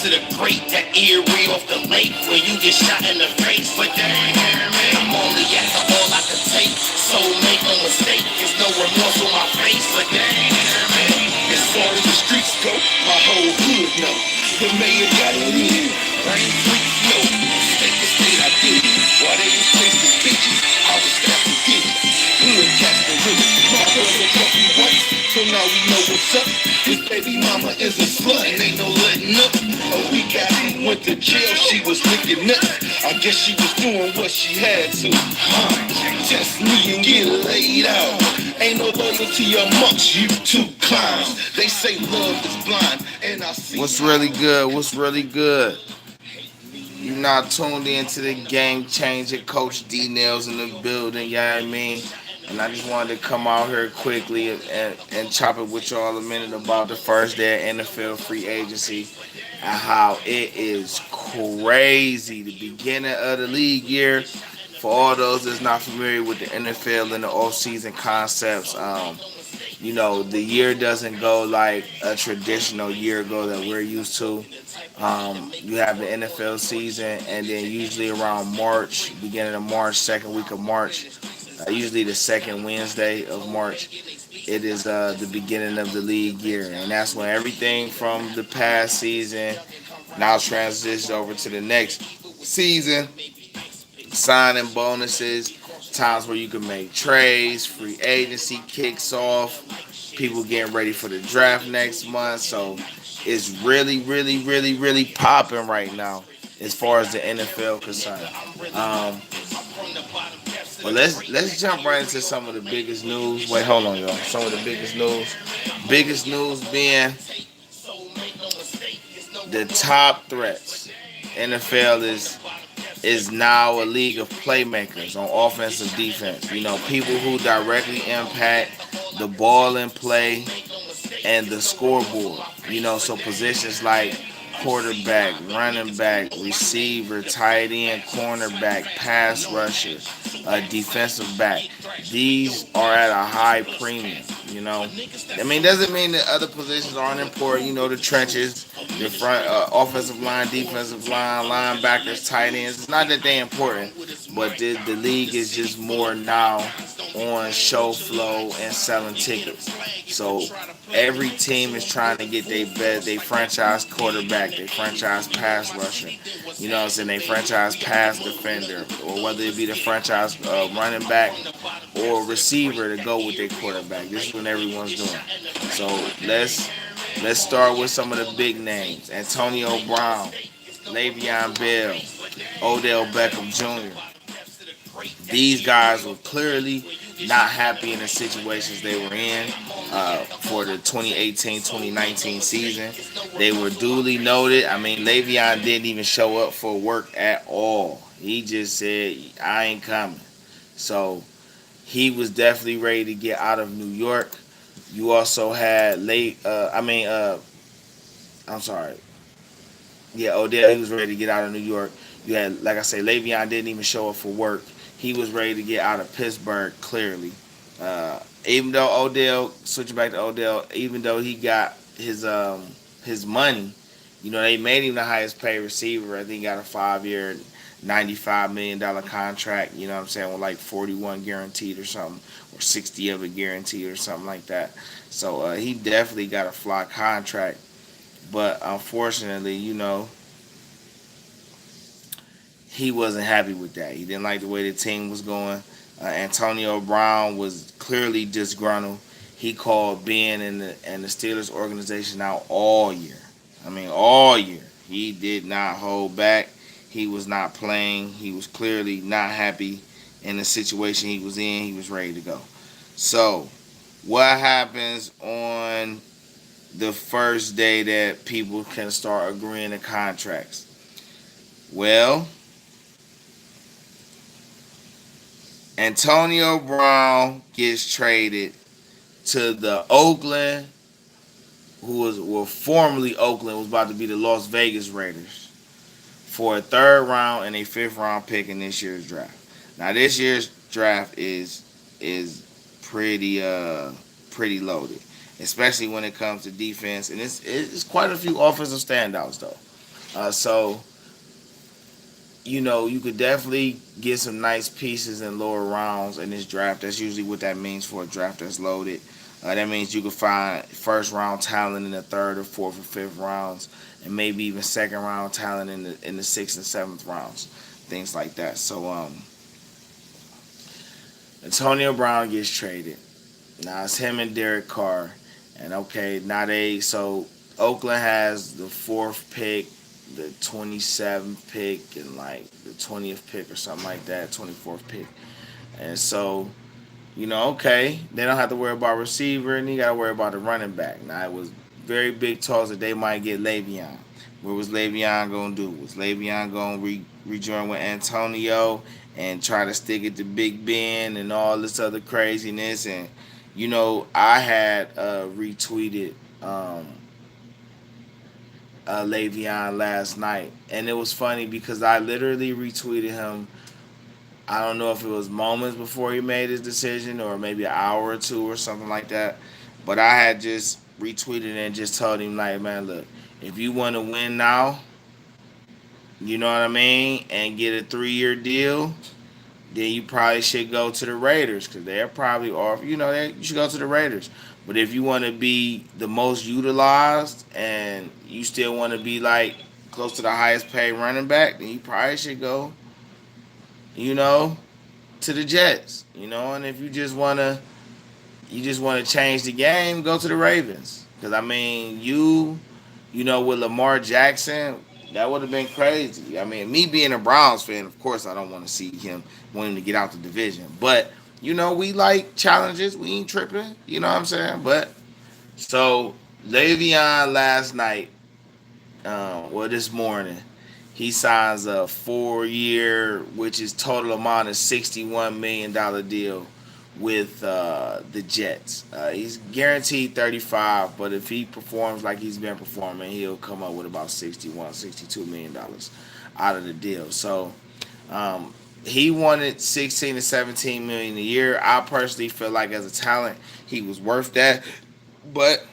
to the great, that eerie off the lake where you get shot in the face, but they ain't hear me. I'm only after all I can take, so make no mistake, there's no remorse on my face, but they ain't hear me. As far as the streets go, my whole hood know the mayor got it in. Rain freaks know, state to state I did it. While they was chasing bitches, I was stacking digits. Hood cats the river, my girls are fucking white, so now we know what's up. This baby mama is a slut and ain't no letting up. A week after we went to jail, she was licking nuts. I guess she was doing what she had to. Test me and get laid out. Ain't no loyalty amongst you two clowns. They say love is blind, and I see. What's really good? What's really good? You not tuned into the game changer, Coach Dnellz in the building. You know what I mean? And I just wanted to come out here quickly and chop it with y'all a minute about the first day of NFL free agency and how it is crazy. The beginning of the league year, for all those that's not familiar with the NFL and the offseason concepts, the year doesn't go like a traditional year go that we're used to. You have the NFL season, and then usually around March, beginning of March, second week of March, usually the second Wednesday of March, it is the beginning of the league year, and that's when everything from the past season now transitions over to the next season. Signing bonuses, times where you can make trades, free agency kicks off, people getting ready for the draft next month. So it's really, really, really, really popping right now as far as the NFL concerned. Um, well, let's jump right into some of the biggest news. Wait, hold on, y'all. Some of the biggest news. Biggest news being the top threats. NFL is now a league of playmakers on offense and defense. People who directly impact the ball in play and the scoreboard. So positions like quarterback, running back, receiver, tight end, cornerback, pass rusher, defensive back. These are at a high premium. Doesn't mean that other positions aren't important. The trenches, the front, offensive line, defensive line, linebackers, tight ends. It's not that they're important, but the league is just more now on show flow and selling tickets. So every team is trying to get their franchise quarterback, their franchise pass rusher, their franchise pass defender, or whether it be the franchise running back or receiver to go with their quarterback. This is what everyone's doing. So let's start with some of the big names: Antonio Brown, Le'Veon Bell, Odell Beckham Jr. These guys were clearly not happy in the situations they were in for the 2018-2019 season. They were duly noted. Le'Veon didn't even show up for work at all. He just said, I ain't coming. So he was definitely ready to get out of New York. You also had I'm sorry. Yeah, Odell, he was ready to get out of New York. You had, like I say, Le'Veon didn't even show up for work. He was ready to get out of Pittsburgh, clearly. Even though Odell, switching back to Odell, even though he got his money, they made him the highest paid receiver. I think he got a 5-year, $95 million contract, with like 41 guaranteed or something, or 60 of it guaranteed or something like that. So he definitely got a fly contract. But unfortunately, he wasn't happy with that. He didn't like the way the team was going. Antonio Brown was clearly disgruntled. He called being in the Steelers organization out all year. All year. He did not hold back. He was not playing. He was clearly not happy in the situation he was in. He was ready to go. So, what happens on the first day that people can start agreeing to contracts? Well, Antonio Brown gets traded to the Oakland, formerly Oakland, was about to be the Las Vegas Raiders, for a third round and a fifth round pick in this year's draft. Now this year's draft is pretty loaded, especially when it comes to defense, and it's quite a few offensive standouts though. So you could definitely get some nice pieces in lower rounds in this draft. That's usually what that means for a draft that's loaded. That means you can find first round talent in the third or fourth or fifth rounds, and maybe even second round talent in the sixth and seventh rounds, things like that. So Antonio Brown gets traded. Now it's him and Derek Carr, and okay, now Oakland has the fourth pick, the 27th pick, and like the 20th pick or something like that, 24th pick, and so okay, they don't have to worry about receiver, and you got to worry about the running back. Now it was very big talks that they might get Le'Veon. What was Le'Veon gonna do? Was Le'Veon gonna rejoin with Antonio and try to stick it to Big Ben and all this other craziness? And I had retweeted Le'Veon last night, and it was funny because I literally retweeted him. I don't know if it was moments before he made his decision or maybe an hour or two or something like that. But I had just retweeted and just told him like, man, look, if you want to win now, you know what I mean, and get a 3-year deal, then you probably should go to the Raiders because they're probably off. You should go to the Raiders. But if you want to be the most utilized and you still want to be like close to the highest paid running back, then you probably should go, you know, to the Jets. And if you just want to change the game, go to the Ravens. Because I mean, with Lamar Jackson, that would have been crazy. I mean, me being a Browns fan, of course, I don't want to see him wanting to get out the division. But we like challenges. We ain't tripping. You know what I'm saying? But so Le'Veon last night, this morning, he signs a 4-year, which is total amount of $61 million deal with the Jets. He's guaranteed 35, but if he performs like he's been performing, he'll come up with about 61, $62 million out of the deal. So he wanted 16 to 17 million a year. I personally feel like as a talent, he was worth that. But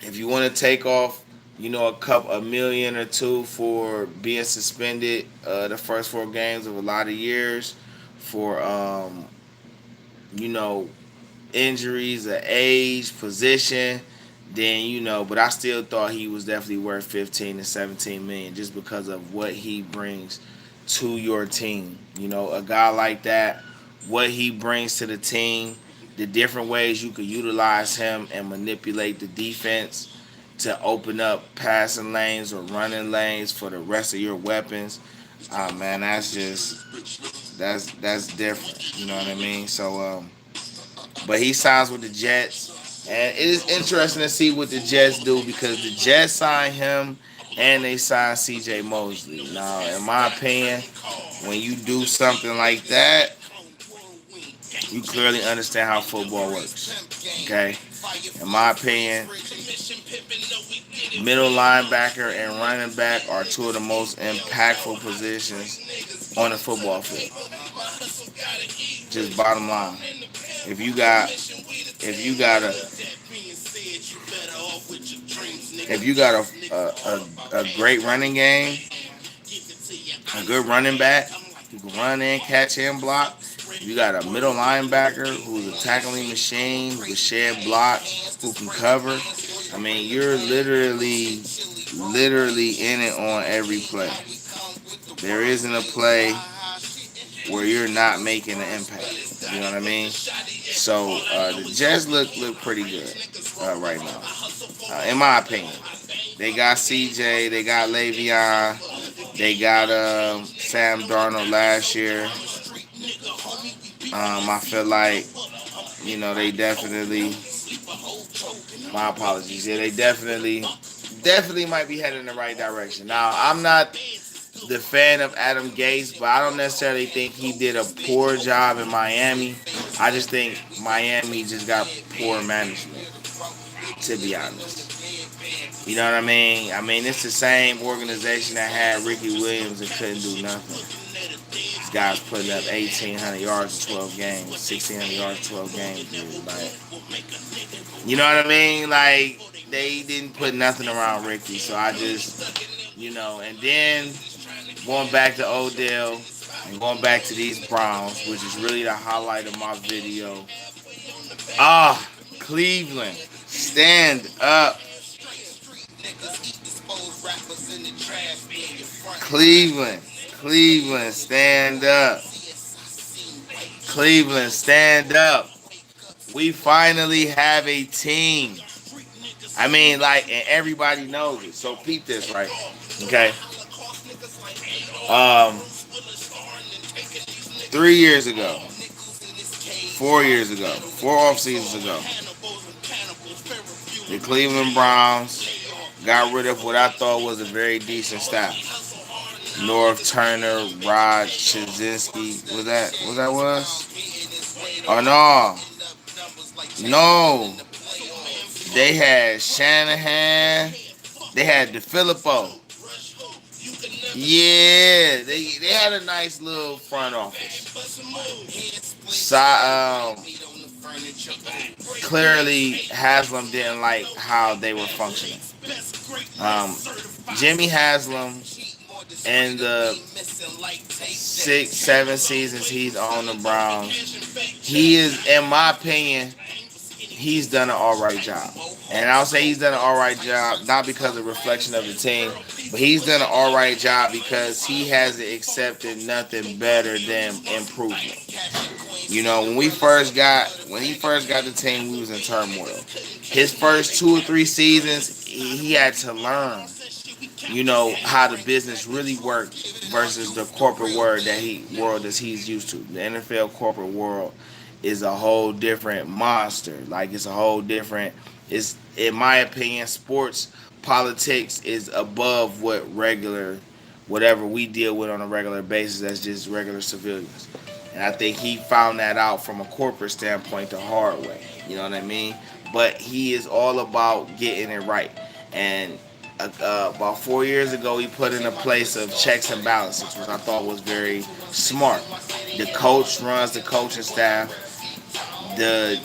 if you want to take off, a million or two for being suspended the first 4 games of a lot of years for you know injuries, or age, position, then but I still thought he was definitely worth 15 to 17 million just because of what he brings to your team. A guy like that, what he brings to the team, the different ways you could utilize him and manipulate the defense to open up passing lanes or running lanes for the rest of your weapons. Man, that's different. You know what I mean? So but he signs with the Jets, and it is interesting to see what the Jets do because the Jets sign him and they sign C.J. Mosley. Now, in my opinion, when you do something like that, you clearly understand how football works. Okay, in my opinion, middle linebacker and running back are two of the most impactful positions on the football field. Just bottom line. If you got if you got a if you got a great running game, a good running back who can run in, catch and block. You got a middle linebacker who's a tackling machine, who can shed blocks, who can cover. I mean, you're literally in it on every play. There isn't a play where you're not making an impact. You know what I mean? So the Jets look pretty good right now, in my opinion. They got CJ, they got Le'Veon, they got Sam Darnold last year. I feel like they definitely. My apologies. Yeah, they definitely might be heading in the right direction. Now, I'm not the fan of Adam Gase, but I don't necessarily think he did a poor job in Miami. I just think Miami just got poor management, to be honest. You know what I mean? I mean, it's the same organization that had Ricky Williams and couldn't do nothing. This guy's putting up 1,800 yards in 12 games, 1,600 yards in 12 games. Dude. You know what I mean? Like, they didn't put nothing around Ricky, so I just And then going back to Odell and going back to these Browns, which is really the highlight of my video. Ah, Cleveland, stand up. Cleveland, Cleveland, stand up. Cleveland, stand up. We finally have a team. I mean, like, and everybody knows it. So peep this, right? Okay. 3 years ago, 4 years ago, 4 off seasons ago, the Cleveland Browns got rid of what I thought was a very decent staff. North Turner, Rod Chazinski. Was? Oh no. No. They had Shanahan. They had DeFilippo. Yeah, they had a nice little front office. So, clearly Haslam didn't like how they were functioning. Um, Jimmy Haslam in the 6, 7 seasons he's on the Browns, he is, in my opinion, he's done an all right job. And I'll say he's done an all right job not because of reflection of the team, but he's done an all right job because he hasn't accepted nothing better than improvement. When he first got the team, we was in turmoil. His first 2 or 3 seasons, he had to learn, how the business really worked versus the corporate world that he's used to. The NFL corporate world is a whole different monster. Like, it's a whole different. It's, in my opinion, sports politics is above whatever we deal with on a regular basis as just regular civilians. And I think he found that out from a corporate standpoint the hard way. You know what I mean? But he is all about getting it right. And about 4 years ago, he put in a place of checks and balances, which I thought was very smart. The coach runs the coaching staff. The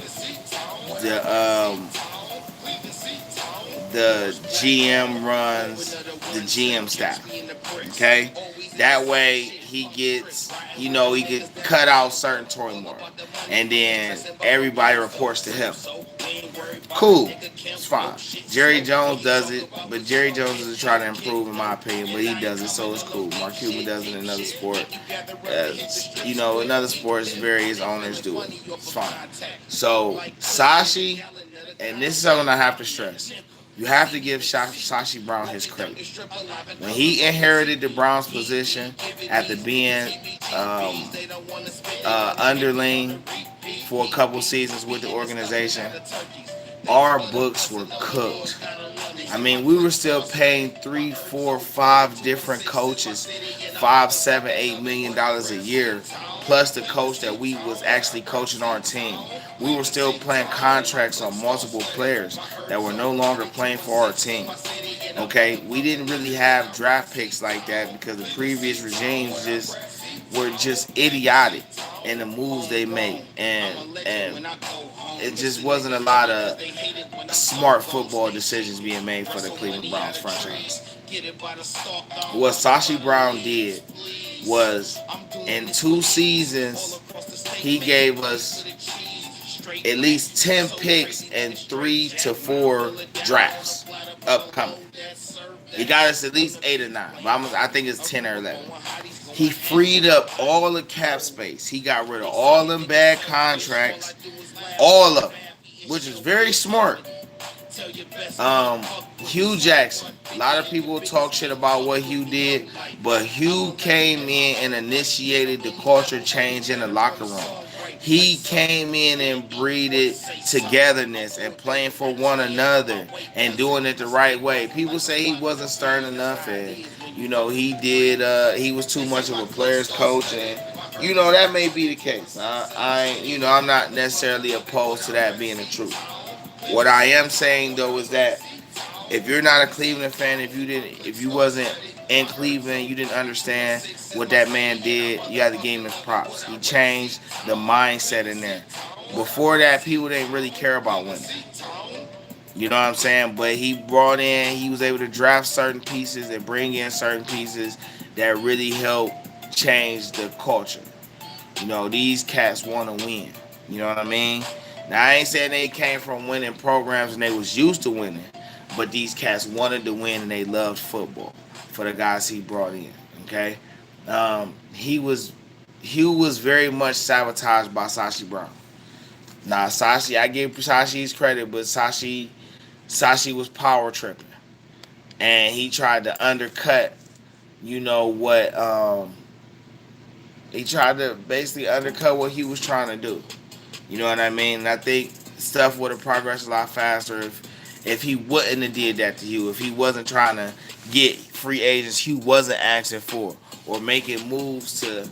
the the GM runs the GM staff. Okay, that way he could cut out certain turmoil, and then everybody reports to him. Cool, it's fine. Jerry Jones does it, but Jerry Jones is trying to improve, in my opinion. But he does it, so it's cool. Mark Cuban does it in another sport. In other sports, various owners do it. It's fine. So Sashi, and this is something I have to stress. You have to give Sashi Brown his credit. When he inherited the Browns position after being underling for a couple seasons with the organization, our books were cooked. I mean, we were still paying 3, 4, 5 different coaches, 5, 7, 8 million dollars a year, plus the coach that we was actually coaching our team. We were still playing contracts on multiple players that were no longer playing for our team. Okay, we didn't really have draft picks like that because the previous regimes were just idiotic in the moves they made, and it just wasn't a lot of smart football decisions being made for the Cleveland Browns franchise. What Sashi Brown did was, in 2 seasons, he gave us at least 10 picks and 3 to 4 drafts upcoming. He got us at least 8 or 9, but I think it's 10 or 11. He freed up all the cap space. He got rid of all them bad contracts, all of them, which is very smart. Hugh Jackson. A lot of people talk shit about what Hugh did, but Hugh came in and initiated the culture change in the locker room. He came in and breeded togetherness and playing for one another and doing it the right way. People say he wasn't stern enough, and he was too much of a player's coach, and that may be the case. I'm not necessarily opposed to that being the truth. What I am saying though is that if you're not a Cleveland fan, if you wasn't in Cleveland, you didn't understand what that man did, you got to give him his props. He changed the mindset in there. Before that, people didn't really care about winning. You know what I'm saying? But he was able to draft certain pieces and bring in certain pieces that really helped change the culture. You know, these cats want to win. You know what I mean? Now I ain't saying they came from winning programs and they was used to winning, but these cats wanted to win and they loved football for the guys he brought in. Okay, he was very much sabotaged by Sashi Brown. Now Sashi, I give Sashi his credit, but Sashi was power tripping, and he tried to undercut. You know what? He tried to basically undercut what he was trying to do. You know what I mean? And I think stuff would have progressed a lot faster if he wouldn't have did that to you. If he wasn't trying to get free agents he wasn't asking for, or making moves to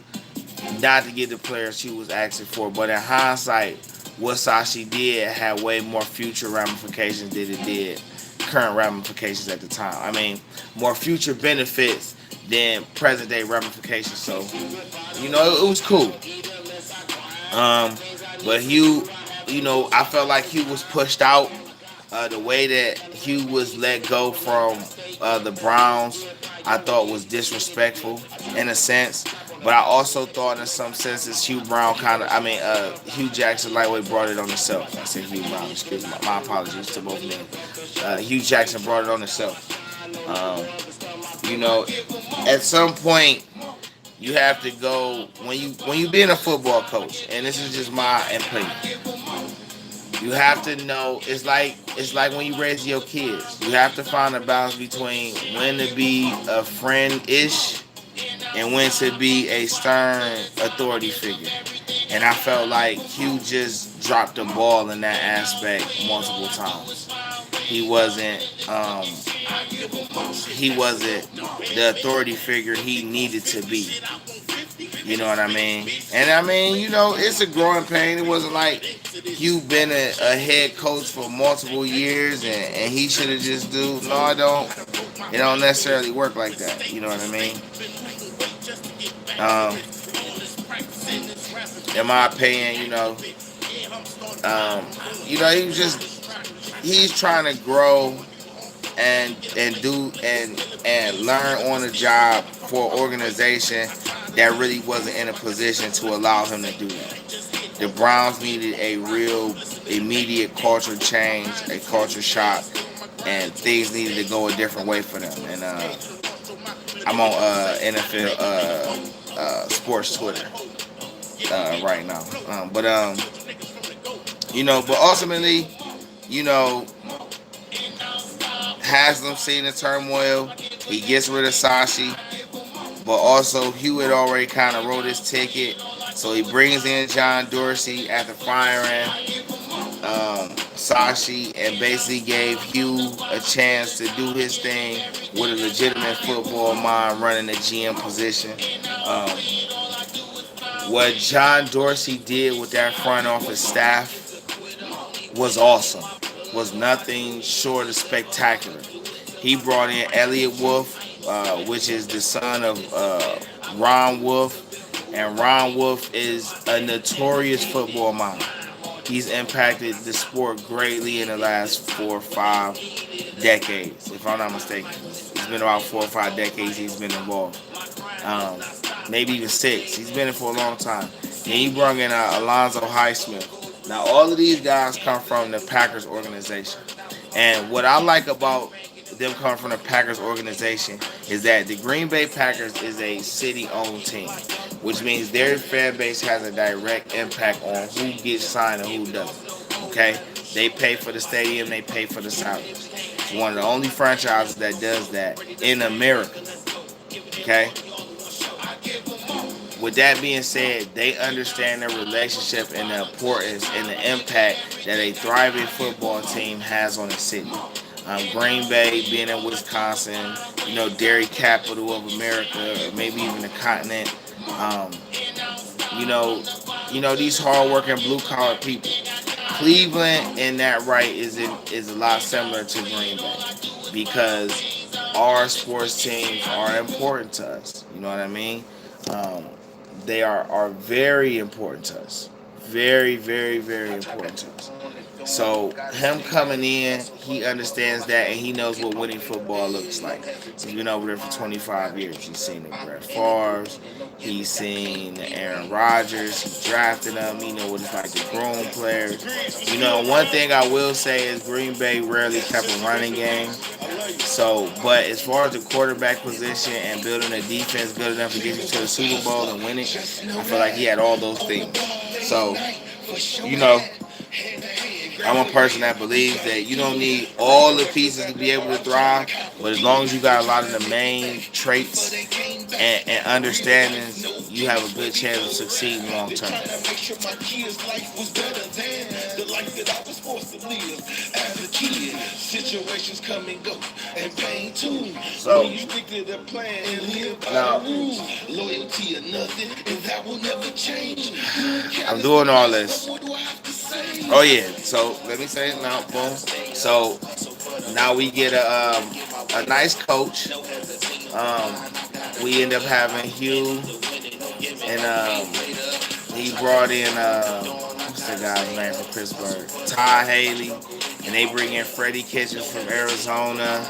not to get the players he was asking for. But in hindsight, what Sashi did had way more future ramifications than it did current ramifications at the time. I mean, more future benefits than present day ramifications. So, you know, it was cool. Um, but Hugh, you know, I felt like Hugh was pushed out. The way that Hugh was let go from the Browns, I thought was disrespectful in a sense. But I also thought in some senses Hugh Brown Hugh Jackson lightweight brought it on himself. I said Hugh Brown, excuse me, my apologies to both men. Hugh Jackson brought it on himself. Um, you know, at some point you have to go when you being a football coach, and this is just my opinion. You have to know it's like when you raise your kids. You have to find a balance between when to be a friend ish and when to be a stern authority figure. And I felt like Hugh just dropped the ball in that aspect multiple times. He wasn't he wasn't the authority figure he needed to be. You know what I mean? And I mean, you know, it's a growing pain. It wasn't like you've been a head coach for multiple years and he should have just do. No, I don't. It don't necessarily work like that. You know what I mean? Um, in my opinion, he's trying to grow and learn on the job for an organization that really wasn't in a position to allow him to do that. The Browns needed a real immediate culture change, a culture shock, and things needed to go a different way for them. And I'm on NFL sports Twitter right now. But ultimately, you know, Haslam seen the turmoil. He gets rid of Sashi, but also Hewitt already kind of wrote his ticket. So he brings in John Dorsey after firing Sashi and basically gave Hugh a chance to do his thing with a legitimate football mind running the GM position. Um, what John Dorsey did with that front office staff was awesome. Was nothing short of spectacular. He brought in Elliot Wolf, which is the son of Ron Wolf, and Ron Wolf is a notorious football mind. He's impacted the sport greatly in the last 4 or 5 decades, if I'm not mistaken. It's been about 4 or 5 decades he's been involved. Um, Maybe even 6. He's been in for a long time. And he brought in Alonzo Highsmith. Now, all of these guys come from the Packers organization. And what I like about them coming from the Packers organization is that the Green Bay Packers is a city-owned team, which means their fan base has a direct impact on who gets signed and who doesn't. Okay? They pay for the stadium, they pay for the salaries. It's one of the only franchises that does that in America. Okay? With that being said, they understand the relationship and the importance and the impact that a thriving football team has on the city. Green Bay being in Wisconsin, dairy capital of America, or maybe even the continent. Um, these hardworking blue collar people. Cleveland in that right is a lot similar to Green Bay because our sports teams are important to us. You know what I mean? Um, they are very important to us. Very, very, very important to us. So him coming in, he understands that, and he knows what winning football looks like. He's been over there for 25 years. He's seen the Brett Favre's, he's seen the Aaron Rodgers. He drafted them. He know what it's like to groom players. One thing I will say is Green Bay rarely kept a running game. So, but as far as the quarterback position and building a defense good enough to get you to the Super Bowl and win it, I feel like he had all those things. So, you know, I'm a person that believes that you don't need all the pieces to be able to thrive, but as long as you got a lot of the main traits and understandings, you have a good chance of succeeding long term. Situations come and go, and pain too. So when you stick to the plan and live by the rules, loyalty or nothing, and that will never change. I'm doing all this. Oh yeah. So let me say it now. Boom. So now we get a nice coach. Um, we end up having Hugh, and he brought in what's the guy's name from Pittsburgh? Ty Haley, and they bring in Freddie Kitchens from Arizona,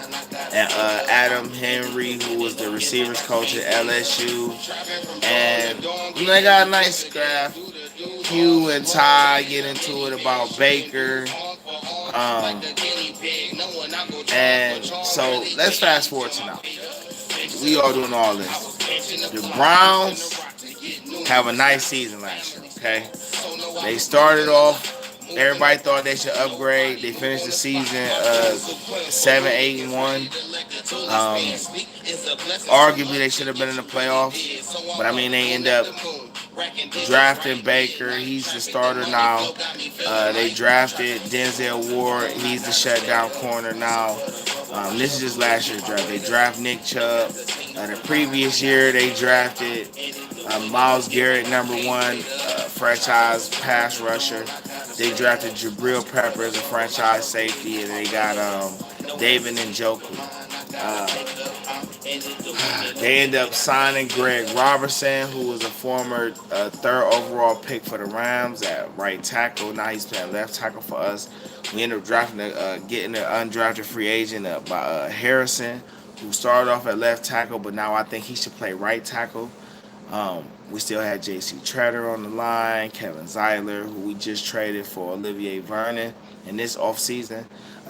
and Adam Henry, who was the receivers coach at LSU, and they got a nice scrap. Hugh and Ty get into it about Baker. And so let's fast forward to now. We all doing all this. The Browns have a nice season last year, okay? They started off, everybody thought they should upgrade. They finished the season 7-8-1. Arguably, they should have been in the playoffs. But I mean, they end up drafting Baker. He's the starter now. They drafted Denzel Ward. He's the shutdown corner now. This is just last year's draft. They draft Nick Chubb. The previous year, they drafted Myles Garrett, number one franchise pass rusher. They drafted Jabril Pepper as a franchise safety, and they got David Njoku. They end up signing Greg Robertson, who was a former third overall pick for the Rams at right tackle. Now he's playing left tackle for us. We ended up drafting, getting an undrafted free agent by Harrison, who started off at left tackle, but now I think he should play right tackle. We still had J.C. Treader on the line, Kevin Zeiler, who we just traded for Olivier Vernon in this offseason.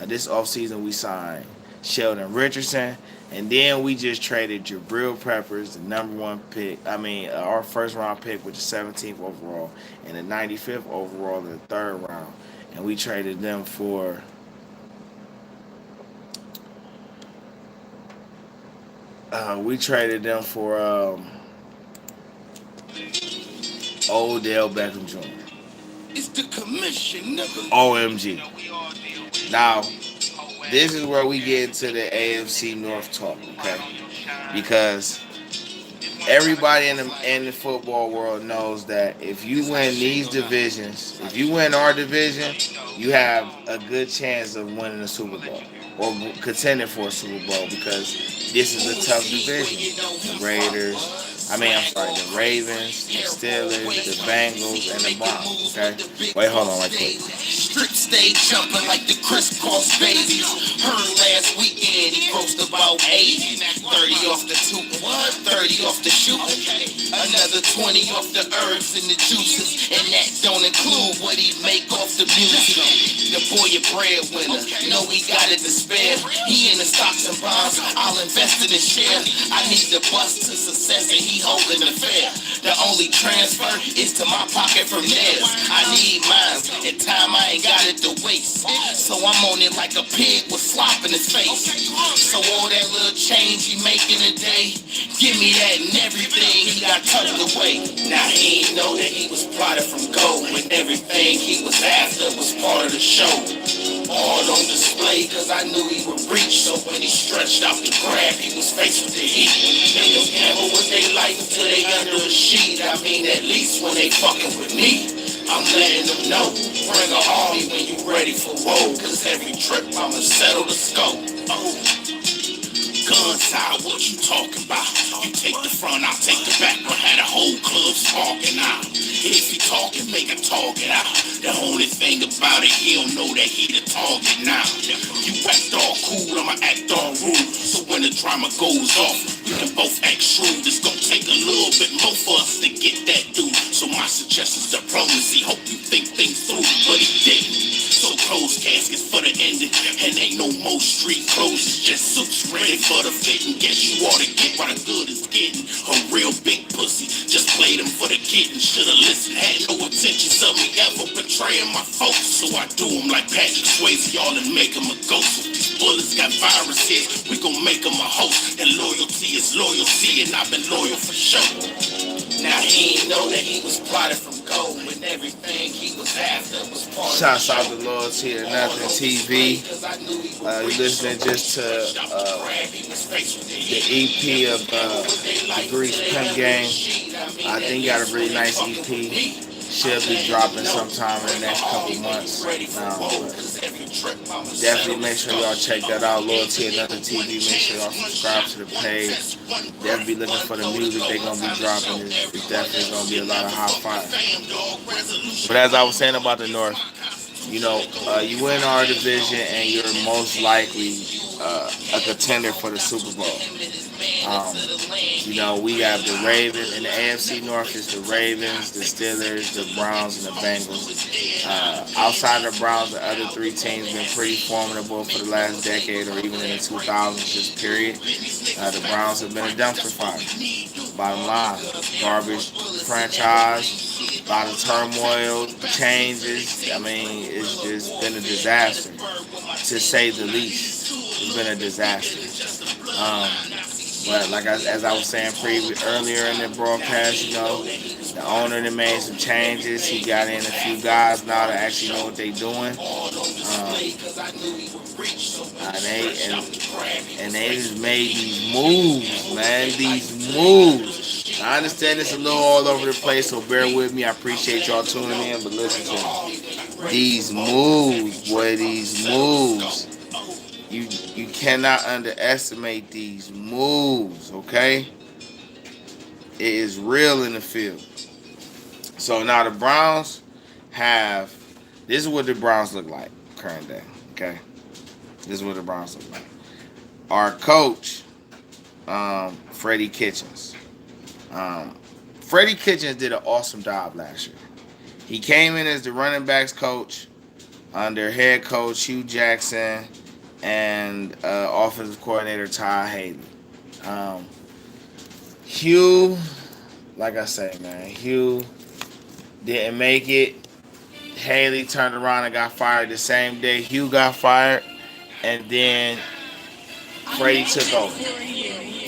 This offseason we signed Sheldon Richardson, and then we just traded Jabril Peppers, the number one pick. Our first round pick, which is 17th overall, and the 95th overall in the third round. And we traded them for Odell Beckham Jr. It's the commission, nigga. OMG. Now, this is where we get into the AFC North talk, okay? Because everybody in the football world knows that if you win these divisions, if you win our division, you have a good chance of winning a Super Bowl or contending for a Super Bowl, because this is a tough division. The the Ravens, the Steelers, the Bengals, and the Browns, okay? Wait, hold on right quick. Strip stay jumping like the crisscross babies. Heard last weekend he grossed about 80. 30 off the two, 30 off the shoot. Another 20 off the herbs and the juices. And that don't include what he make off the music. The boy a breadwinner, know he got it to spare. He in the stocks and bonds, I'll invest in his share. I need the bus to success and he holding the fare. The only transfer is to my pocket from theirs. I need mine, and time I ain't got it to waste. So I'm on it like a pig with slop in his face. So all that little change he making a day, give me that and everything he got tucked away. Now he ain't know that he was plotted from gold, when everything he was after was part of the show. All on display, cause I knew he would reach. So when he stretched out the grab, he was faced with the heat. Niggas gamble with their life until they under a sheet. At least when they fucking with me, I'm letting them know. Bring a army when you ready for woe, cause every trip I'ma settle the scope. Oh, gun side, what you talking about? You take the front, I'll take the back. I had a whole club sparking out. If he talking, make a target out. The only thing about it, he don't know that he the target now. You act all cool, I'ma act all rude. So when the drama goes off, we can both act shrewd. It's gonna take a little bit more for us to get that dude. So my suggestion's diplomacy. Hope you think things through, but he didn't. So close caskets for the ending, and ain't no more street clothes. It's just suits ready for the fitting. Guess you ought to get what the good is getting. A real big pussy, just played him for the kitten. Should've listened, had no intentions of me ever betraying my folks. So I do him like Patrick Swayze, y'all, and make him a ghost. If these bullets got viruses, we gon' make him a host. And loyalty is loyalty, and I've been loyal for sure. Now he ain't know that he was plotted from gold, when everything he was after was part of Shouts out to Loyalty to Nothing TV. You listening just to the EP of the Grease Pimp Game. I think you got a really nice EP. Should be dropping sometime in the next couple months. Definitely make sure y'all check that out. Loyalty to Nothing TV. Make sure y'all subscribe to the page. Definitely be looking for the music they're gonna be dropping. It's definitely gonna be a lot of hot fire. But as I was saying about the North, you know, you win our division and you're most likely a contender for the Super Bowl. You know, we have the Ravens in the AFC North. It's the Ravens, the Steelers, the Browns, and the Bengals. Outside of the Browns, the other three teams been pretty formidable for the last decade or even in the 2000s, just period. The Browns have been a dumpster fire. Bottom line, garbage franchise, a lot of turmoil, changes. I mean, it's just been a disaster, to say the least. It's been a disaster. But as I was saying earlier in the broadcast, you know, the owner that made some changes. He got in a few guys now that actually know what they're doing. And they just made these moves, man. These moves. I understand it's a little all over the place, so bear with me. I appreciate y'all tuning in, but listen to me. These moves, boy, these moves. You cannot underestimate these moves, okay? It is real in the field. So now the Browns have, this is what the Browns look like current day, okay? This is what the Browns look like. Our coach, Freddie Kitchens. Freddie Kitchens did an awesome job last year. He came in as the running backs coach under head coach Hugh Jackson and offensive coordinator Todd Haley. Hugh, like I say, man, Hugh didn't make it. Haley turned around and got fired the same day Hugh got fired, and then Freddie took over.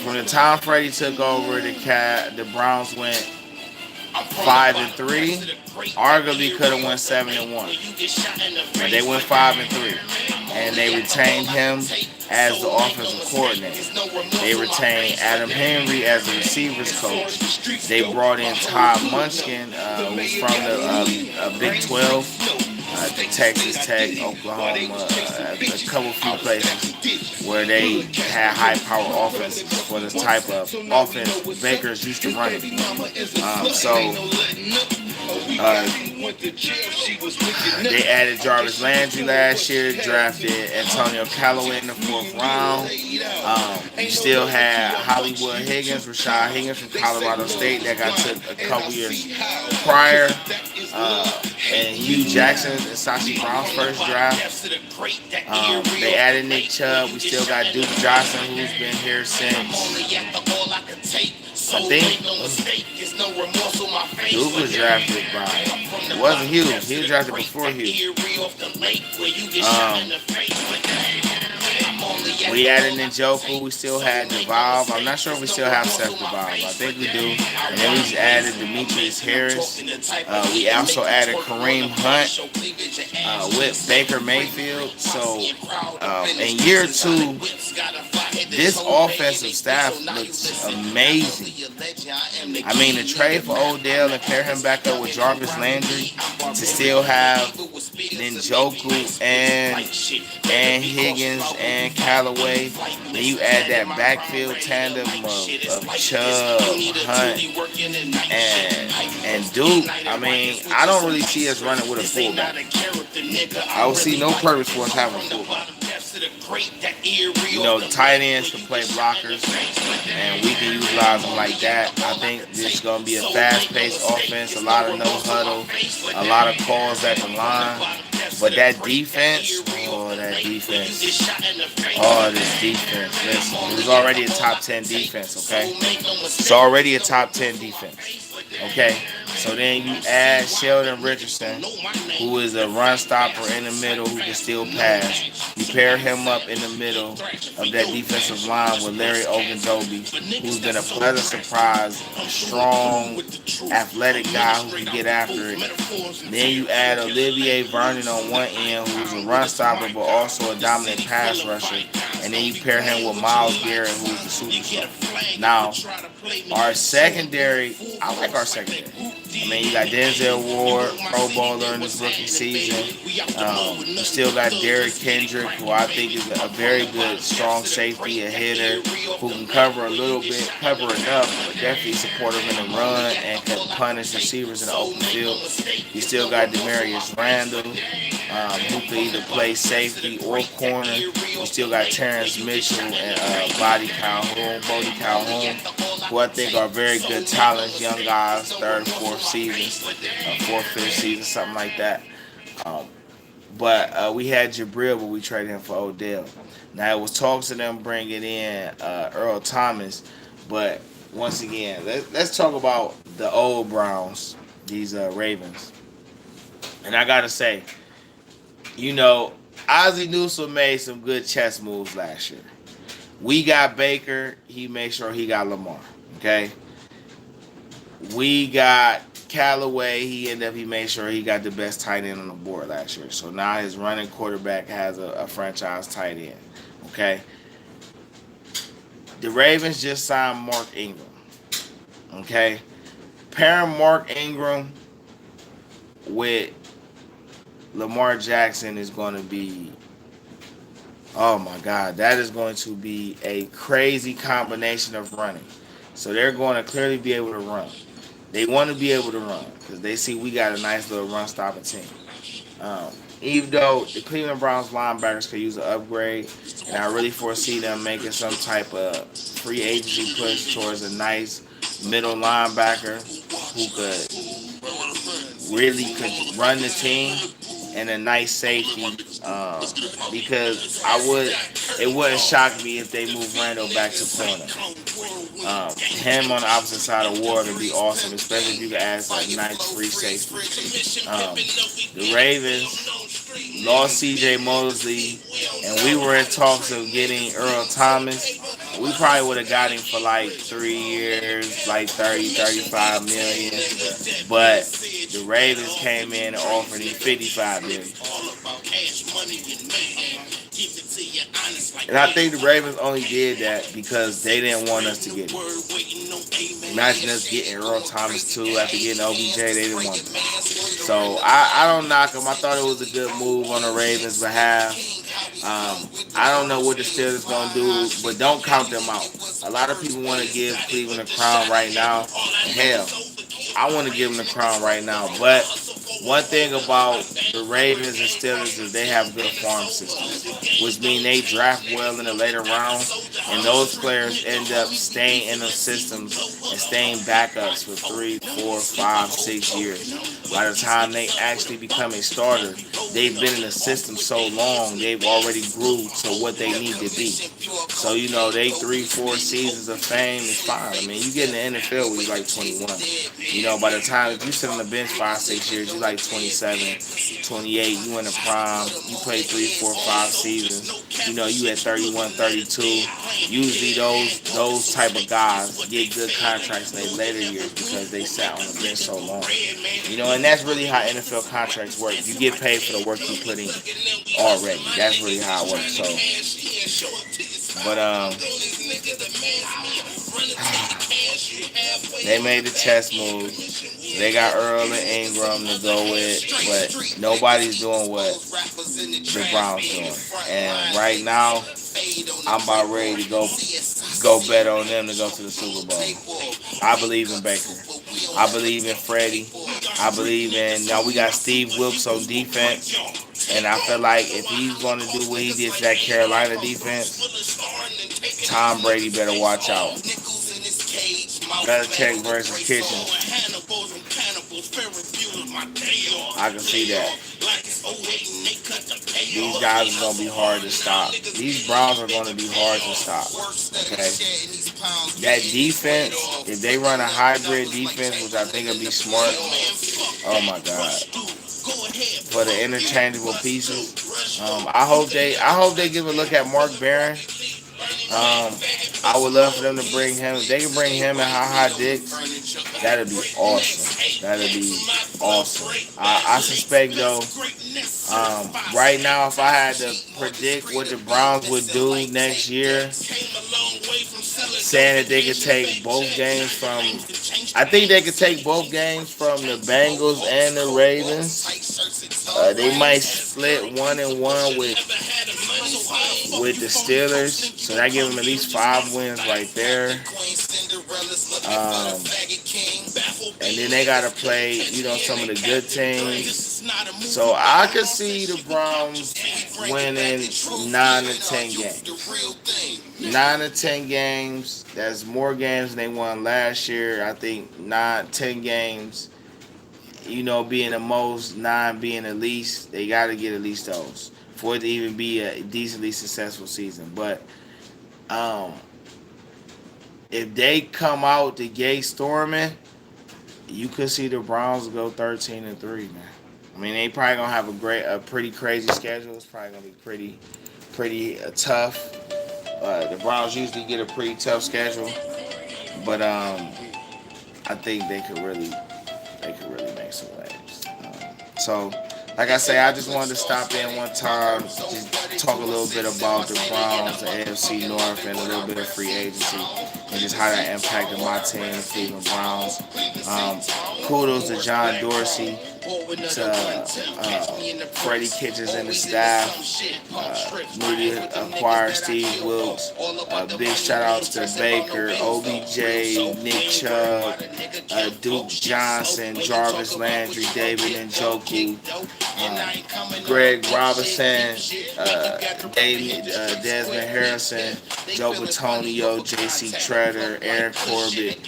From the time Freddie took over, the Browns went 5-3. Arguably could have went 7-1, but they went 5-3, and they retained him as the offensive coordinator. They retained Adam Henry as the receivers coach. They brought in Todd Munchkin, who's from the Big 12. Texas Tech, Oklahoma, a couple few places where they had high-power offenses for the type of offense Baker's used to running. They added Jarvis Landry last year, drafted Antonio Callaway in the 4th round. You still had Hollywood Higgins, Rashad Higgins from Colorado State that got took a couple years prior. And Hugh Jackson and Sashi Brown's first draft. They added Nick Chubb. We still got Duke Johnson, who's been here since, I think Duke was drafted by, it wasn't Hugh. He was drafted before Hugh. We added Njoku. We still had Devalve. I'm not sure if we still have Seth Devalve. I think we do. And then we just added Demetrius Harris. We also added Kareem Hunt with Baker Mayfield. So in year 2, this offensive staff looks amazing. I mean, the trade for Odell and pair him back up with Jarvis Landry to still have Njoku and Higgins and Callaway. Then you add that backfield tandem of Chubb, Hunt, and Duke. I mean, I don't really see us running with a fullback. I would see no purpose for us having a fullback. The tight ends can play blockers, and we can utilize them like that. I think this is going to be a fast-paced offense, a lot of no huddle, a lot of calls at the line. But that defense, this defense. Listen, it was already a top 10 defense, okay? It's already a top 10 defense, okay? So then you add Sheldon Richardson, who is a run stopper in the middle who can still pass. You pair him up in the middle of that defensive line with Larry Ogunjobi, who's been a pleasant surprise, a strong, athletic guy who can get after it. Then you add Olivier Vernon on one end, who's a run stopper but also a dominant pass rusher. And then you pair him with Myles Garrett, who's the superstar. Now, our secondary, I like our secondary. I mean, you got Denzel Ward, Pro Bowler in his rookie season. You still got Derrick Kendrick, who I think is a very good, strong safety, a hitter, who can cover a little bit, cover enough, but definitely supportive in the run and can punish receivers in the open field. You still got Demarius Randall, who can either play safety or corner. You still got Terrence Mitchell and Bodie Calhoun, who I think are very good talents, young guys, third, fourth season, fourth, fifth season, something like that. But we had Jabril, but we traded him for Odell. Now it was talks of them bringing in Earl Thomas, but once again, let's talk about the old Browns, these Ravens. And I gotta say, Ozzie Newsome made some good chess moves last year. We got Baker, he made sure he got Lamar. Okay. We got Callaway, he made sure he got the best tight end on the board last year. So now his running quarterback has a franchise tight end. Okay. The Ravens just signed Mark Ingram. Okay. Pairing Mark Ingram with Lamar Jackson is going to be, oh my God, that is going to be a crazy combination of running. So they're going to clearly be able to run. They want to be able to run because they see we got a nice little run-stopping team. Even though the Cleveland Browns linebackers could use an upgrade, and I really foresee them making some type of free agency push towards a nice middle linebacker who could run the team, and a nice safety, because it wouldn't shock me if they move Randall back to corner. Him on the opposite side of Ward would be awesome, especially if you could add some nice free safety. The Ravens lost C.J. Mosley, and we were in talks of getting Earl Thomas. We probably would have got him for like 3 years, like 30, 35 million. But the Ravens came in and offered him 55 million. And I think the Ravens only did that because they didn't want us to get him. Imagine us getting Earl Thomas too after getting OBJ. They didn't want him. So I don't knock them. I thought it was a good move on the Ravens' behalf. I don't know what the Steelers going to do, but don't count them out. A lot of people want to give Cleveland a crown right now. Hell, I want to give them the crown right now. But one thing about the Ravens and Steelers is they have good farm systems, which means they draft well in the later rounds, and those players end up staying in those systems and staying backups for 3, 4, 5, 6 years. By the time they actually become a starter, they've been in the system so long, they've already grew to what they need to be. So, they 3, 4 seasons of fame is fine. I mean, you get in the NFL when you're like 21. By the time, if you sit on the bench 5, 6 years, you're like 27, 28, you in the prime, you play 3, 4, 5 seasons, you at 31, 32. Usually those type of guys get good contracts in their later years because they sat on the bench so long. And that's really how NFL contracts work. You get paid for the work you put in already. That's really how it works. But they made the chess move. They got Earl and Ingram to go with, but nobody's doing what the Browns doing. And right now, I'm about ready to go bet on them to go to the Super Bowl. I believe in Baker. I believe in Freddie. I believe in now we got Steve Wilkes on defense. And I feel like if he's going to do what he did to that Carolina defense, Tom Brady better watch out. Belichick versus Kitchens. I can see that. These guys are going to be hard to stop. These Browns are going to be hard to stop. Okay. That defense, if they run a hybrid defense, which I think would be smart, oh my God. For the interchangeable pieces, I hope they give a look at Mark Barron. I would love for them to bring him. If they can bring him and Ha Dix, that'd be awesome. That'd be awesome. I suspect though, right now, if I had to predict what the Browns would do next year, saying that they could take both games from, I think they could take both games from the Bengals and the Ravens. They might split 1-1 with the Steelers, so that gives them at least 5 wins right there. And then they gotta play, some of the good teams. So I could see the Browns winning 9 to 10 games. 9 to 10 games. That's more games than they won last year. I think 9, 10 games. Being the most, 9 being the least. They got to get at least those for it to even be a decently successful season. But if they come out the gate storming, you could see the Browns go 13-3, man. I mean, they probably gonna have a pretty crazy schedule. It's probably gonna be pretty tough. The Browns usually get a pretty tough schedule, but I think they could really make some waves. So, like I say, I just wanted to stop in one time, just talk a little bit about the Browns, the AFC North, and a little bit of free agency, and just how that impacted my team, the Cleveland Browns. Kudos to John Dorsey, to Freddie Kitchens and the staff, newly acquired Steve Wilkes. Big shout outs to Baker, OBJ, Nick Chubb, Duke Johnson, Jarvis Landry, David Njoku, Greg Robinson, Desmond Harrison, Joe Batonio, J.C. Treader, Aaron Corbett.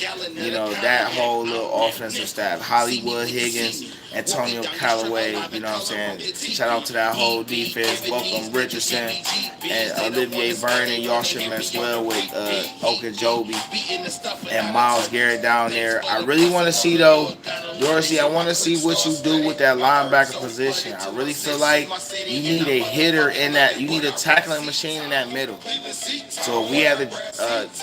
That whole little offensive staff. Hollywood Higgins, Antonio Callaway, what I'm saying? Shout out to that whole defense. Welcome Richardson and Olivier Vernon. Y'all should mess well with Okajobi and Myles Garrett down there. I really want to see, though, Dorsey, I want to see what you do with that linebacker position. I really feel like you need a hitter in that. You need a tackling machine in that middle. So if we have to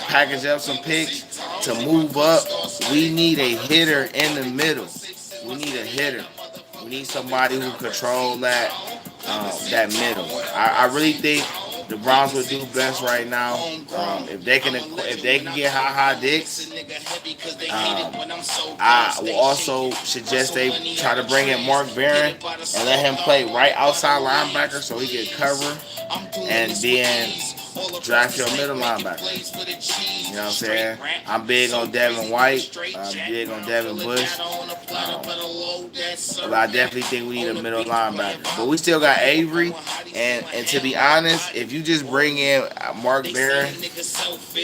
package up some picks to move up, we need a hitter in the middle. We need a hitter. We need somebody who control that middle. I really think the Browns would do best right now if they can get Ha Dix. I will also suggest they try to bring in Mark Barron and let him play right outside linebacker so he can cover, and then draft your middle linebacker. You know what I'm saying? I'm big on Devin White. I'm big on Devin Bush. But I definitely think we need a middle linebacker. But we still got Avery. And to be honest, if you just bring in Mark Barron,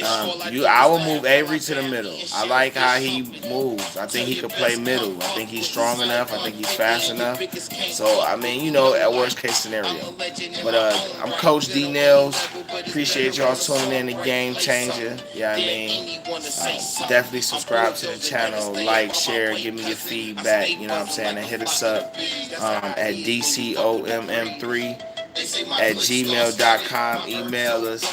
I will move Avery to the middle. I like how he moves. I think he could play middle. I think he's strong enough. I think he's fast enough. So, I mean, at worst case scenario. But I'm Coach Dnellz. Appreciate y'all tuning in to GameChanga. Yeah, I mean, definitely subscribe to the channel, like, share, give me your feedback. You know what I'm saying? And hit us up at DCOMM3@gmail.com. Email us.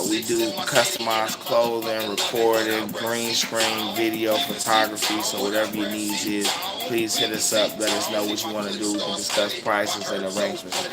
We do customized clothing, recording, green screen, video, photography. So whatever your needs is, please hit us up. Let us know what you want to do. We can discuss prices and arrangements.